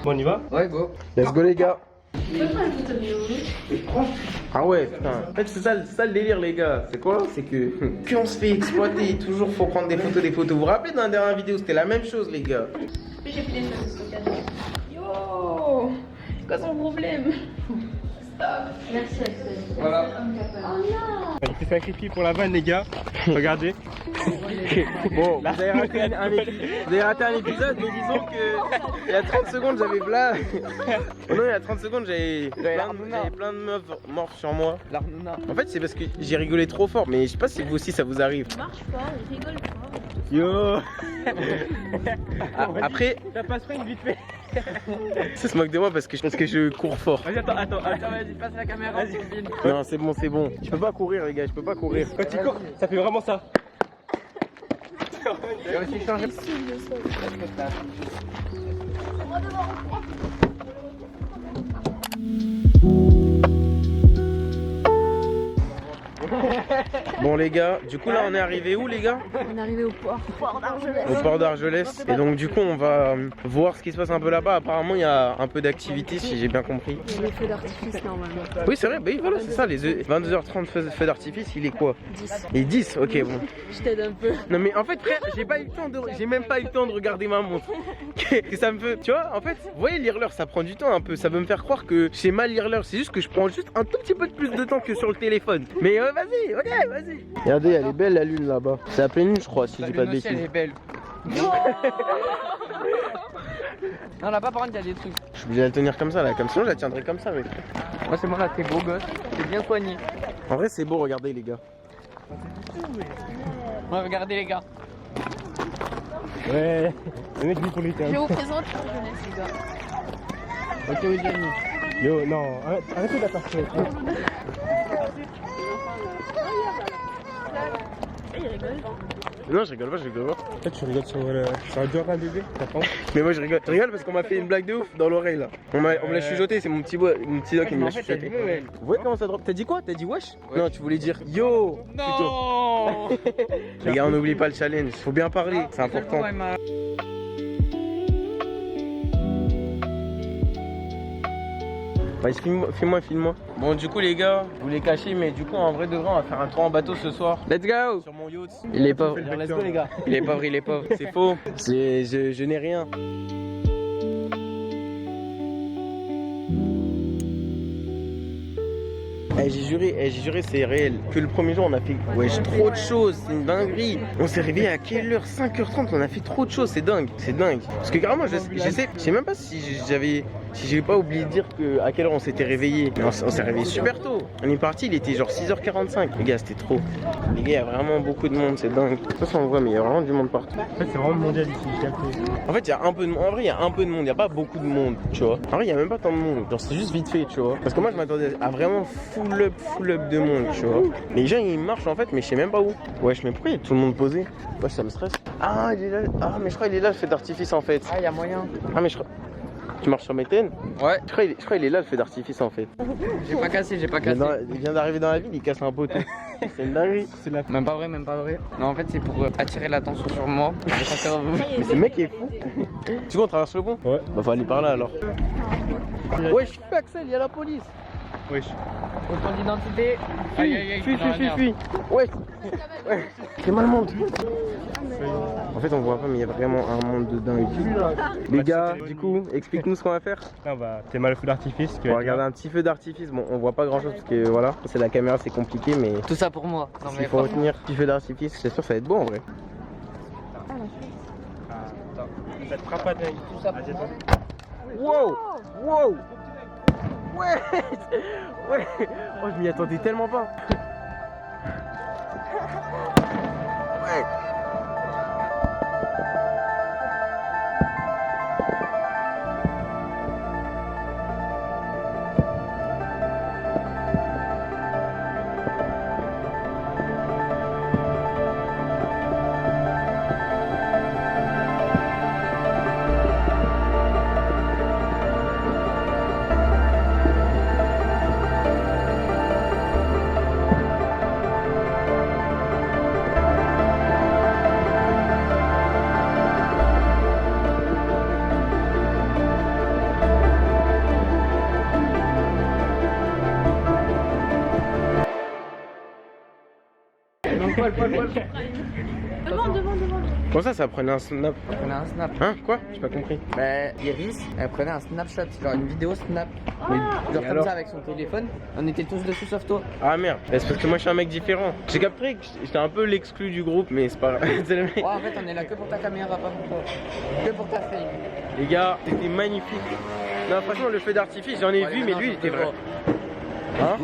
Bon, on y va? Ouais, go. Let's go les gars. Ah ouais, putain. En fait, c'est ça le délire, les gars. C'est quoi? C'est que plus on se fait exploiter, toujours faut prendre des photos. Vous vous rappelez dans la dernière vidéo, c'était la même chose, les gars. J'ai pris des choses de stockage. Yo. C'est quoi son problème? Merci Axel. Voilà. Il s'est sacrifié pour la vanne, les gars. Regardez. Bon, vous avez raté un épisode, mais disons que il y a 30 secondes j'avais plein. Oh non, il y a 30 secondes j'avais plein de meufs morts sur moi. L'Arnouna. En fait, c'est parce que j'ai rigolé trop fort, mais je sais pas si vous aussi ça vous arrive. Marche pas, on rigole pas. Yo. Après, Ça passerait une vite fait. ça se moque de moi parce que je cours fort. Vas-y, attends. Vas-y, passe la caméra. Non, c'est bon. Je peux pas courir, les gars, je peux pas courir. Quand tu cours, ça fait vraiment ça. J'ai aussi changé. Bon, les gars, du coup, là, on est arrivé où, les gars? On est arrivé au port. Au port d'Argelès. Et donc, du coup, on va voir ce qui se passe un peu là-bas. Apparemment, il y a un peu d'activité, si j'ai bien compris. Il y a les feux d'artifice normalement. Oui, c'est vrai, bah oui, voilà, c'est ça. Les 22h30 feu d'artifice, il est quoi? 10. Il est 10, ok, bon. Je t'aide un peu. Non, mais en fait, frère, j'ai même pas eu le temps de regarder ma montre. Que ça me fait, tu vois, en fait, vous voyez, lire l'heure, ça prend du temps un peu. Ça veut me faire croire que je sais mal lire l'heure. C'est juste que je prends juste un tout petit peu de plus de temps que sur le téléphone. Mais vas-y, ok, vas-y. Regardez, elle est belle la lune là-bas. C'est la pleine lune, je crois, si je dis pas de Elle est bêtises. belle. Non, là-bas, par contre, il y a des trucs. Je suis obligé de la tenir comme ça là, comme sinon je la tiendrais comme ça, mec. Moi, c'est moi là, t'es beau gosse. T'es bien soigné. En vrai, c'est beau, regardez, les gars. Ouais, regardez, les gars. Ouais, le mec dit pour les Je vous présente Argelès, les gars. Ok, oui, Jenny. Yo, non, arrêtez d'attaquer. Il rigole. Non, je rigole pas. Toi, tu rigoles sur un Jordan bébé, t'apprends? Mais moi je rigole parce qu'on m'a fait une blague de ouf dans l'oreille là. On me l'a chuchoté, c'est mon petit doigt qui me l'a chuchoté. Vous voyez comment ça drop? T'as dit quoi? T'as dit wesh? Non, tu voulais dire yo plutôt. Non. Les gars, on n'oublie pas le challenge, faut bien parler, c'est important. Vas-y, filme-moi. Bon, du coup, les gars, je vous l'ai caché, mais du coup, en vrai, de vrai, on va faire un tour en bateau ce soir. Let's go. Sur mon yacht. Il est pauvre. Let's go, les gars. Il est pauvre. C'est faux. Je n'ai rien. J'ai juré, c'est réel. Que le premier jour, on a fait trop de choses, c'est une dinguerie. On s'est réveillé à quelle heure? 5h30, on a fait trop de choses, c'est dingue. Parce que carrément, je sais même pas si j'ai pas oublié de dire à quelle heure on s'était réveillé. On s'est réveillé super tôt. On est parti, il était genre 6h45. Les gars, c'était trop. Les gars, il y a vraiment beaucoup de monde, c'est dingue. De toute façon, on voit, mais il y a vraiment du monde partout. En fait, c'est vraiment mondial ici, j'ai capté. En fait, il y a un peu de monde. En vrai, il y a un peu de monde. Il n'y a pas beaucoup de monde, tu vois. En vrai, il n'y a même pas tant de monde. Genre, c'est juste vite fait, tu vois. Parce que moi, je m'attendais à vraiment full up de monde, tu vois. Les gens, ils marchent en fait, mais je sais même pas où. Wesh, mais pourquoi il y a tout le monde posé? Wesh, ça me stresse. Ah, il est là. Ah, mais je crois qu'il est là, le feu d'artifice en fait. Ah, y a moyen. Ah, mais je crois. Tu marches sur mes tênes? Ouais. Je crois qu'il est là, le feu d'artifice en fait. J'ai pas cassé. Il vient d'arriver dans la ville, il casse un poteau. C'est une dinguerie. Même pas vrai. Non, en fait, c'est pour attirer l'attention sur moi. Mais ce mec est fou. Tu vois, on traverse le pont? Ouais. Bah, faut aller par là alors. Wesh, Axel, il y a la police. Wesh. Pour ton identité. Fuis. Ouais. C'est mal le monde. En fait, on voit pas, mais il y a vraiment un monde de dingue. Les gars, du coup, explique-nous ce qu'on va faire. Non, bah, t'es mal au feu d'artifice. On va regarder un petit feu d'artifice. Bon, on voit pas grand chose parce que voilà, c'est la caméra, c'est compliqué, mais Tout ça pour moi. Non, il mais faut retenir. Petit feu d'artifice, c'est sûr, ça va être beau en vrai. Ça te fera pas dingue. Tout ça pour moi. Wow. Ouais. Oh, je m'y attendais tellement pas. Ouais. Devant. Comment ça prenait un snap? Elle prenait un snap. Hein? Quoi? J'ai pas compris. Bah, Iris, elle prenait un snapshot, genre une vidéo snap. Mais genre comme alors ça avec son téléphone, on était tous dessus sauf toi. Ah merde, c'est parce que moi je suis un mec différent. J'ai capté que j'étais un peu l'exclu du groupe, mais c'est pas grave. C'est le mec. Ouais, en fait, on est là que pour ta caméra, pas pour toi. Que pour ta fame. Les gars, c'était magnifique. Non, franchement, le feu d'artifice, j'en ai vu, mais lui, il était vrai. Hein?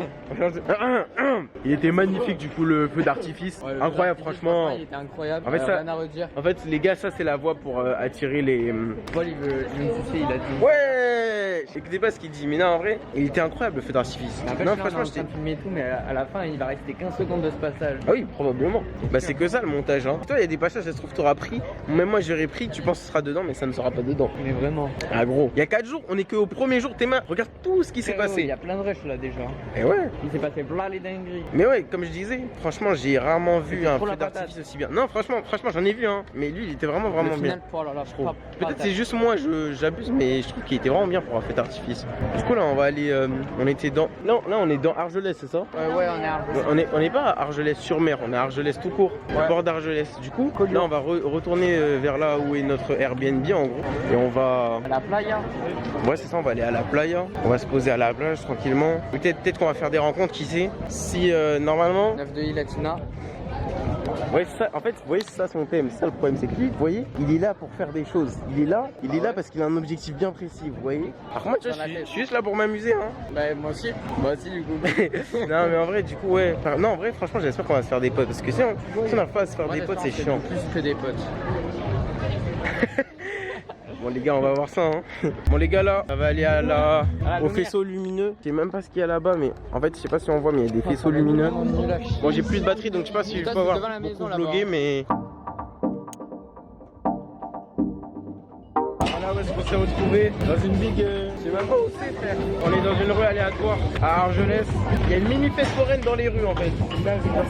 Il était magnifique du coup le feu d'artifice. Ouais, le incroyable, feu d'artifice, franchement. Il était incroyable. En fait, ça- rien à redire. En fait, les gars, ça c'est la voie pour attirer les. Paul, il veut me sucer, il a dit. Ouais! J'écoutais pas ce qu'il dit, mais non, en vrai, il était incroyable le feu d'artifice. Non, franchement, j'étais en train de filmer et tout, mais à la fin, il va rester 15 secondes de ce passage. Ah oui, probablement. Bah, c'est que ça le montage. Hein. Toi, il y a des passages, ça se trouve, t'auras pris. Même moi, j'aurais pris, tu penses que ce sera dedans, mais ça ne sera pas dedans. Mais vraiment. Ah, gros. Il y a 4 jours, on est qu'au premier jour, tes mains. Regarde tout ce qui s'est Il passé. y a plein de rush là déjà. Et ouais. Il s'est passé plein les dingueries. Mais ouais, comme je disais, franchement, j'ai rarement vu C'était un trop feu la patate. d'artifice aussi bien. Non, franchement, j'en ai vu, hein. Mais lui, il était vraiment Le bien. final, oh là là, je trouve. Peut-être c'est juste moi, j'abuse, mais je trouve qu'il était vraiment bien pour un feu d'artifice. Du coup, là, on va aller. On était dans. Non, là, on est dans Argelès, c'est ça? Ouais, on est à On n'est pas à Argelès-sur-Mer, on est à Argelès tout court, au bord d'Argelès. Du coup, là, on va retourner vers là où est notre Airbnb en gros. Et on va. la playa. Ouais, c'est ça, on va aller à la playa. On va se poser à la plage tranquillement. Peut-être qu'on va faire des rencontres, qui sait. Si normalement. 9 de Ilatina. Ouais, ça, en fait, vous voyez, c'est ça son thème. Ça, le problème, c'est que lui, vous voyez, il est là pour faire des choses. Il est là parce qu'il a un objectif bien précis, vous voyez. Alors, moi, tu vois, je suis juste là pour m'amuser, hein. Bah, moi aussi. Moi aussi, du coup. Non, mais en vrai, du coup, ouais. Enfin, non, en vrai, franchement, j'espère qu'on va se faire des potes. Parce que si on n'arrive pas à se faire des potes, c'est chiant. Plus que des potes. Bon les gars, on va voir ça hein. Bon les gars, là on va aller au faisceau lumineux. Je sais même pas ce qu'il y a là-bas, mais en fait je sais pas si on voit, mais il y a des faisceaux lumineux. Bon, j'ai plus de batterie, donc je sais pas si je peux avoir beaucoup vlogué, mais voilà où est-ce qu'on s'est retrouvé, dans une big je sais même pas où c'est, frère. On est dans une rue aléatoire à Argelès. Il y a une mini fête foraine dans les rues en fait.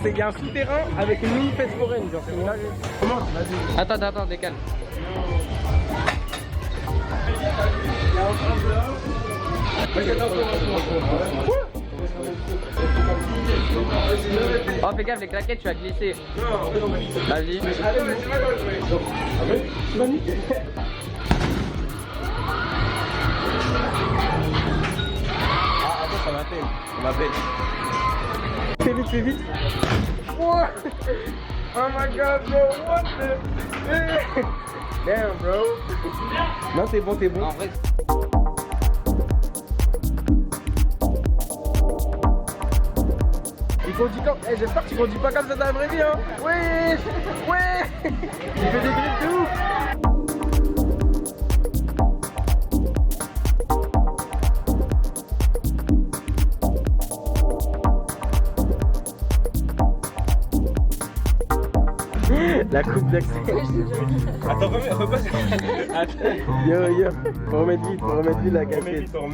Il y a un souterrain avec une mini fête foraine, genre c'est une dinguerie. Comment? Vas-y. Attends, décale. Oh, fais gaffe, les claquettes, tu vas glisser. Vas-y. Ah, attends, ça m'appelle. On m'appelle. Fais vite. What? Oh my god, bro, what the... Damn, bro. Non, t'es bon. En vrai, Il conduit comme... j'espère que tu conduis pas comme ça dans la vraie vie, hein. Ouais. Il fait des griffes de ouf. La coupe d'accès. Attends, repasse. Yo. Faut remettre vite la casquette. Oh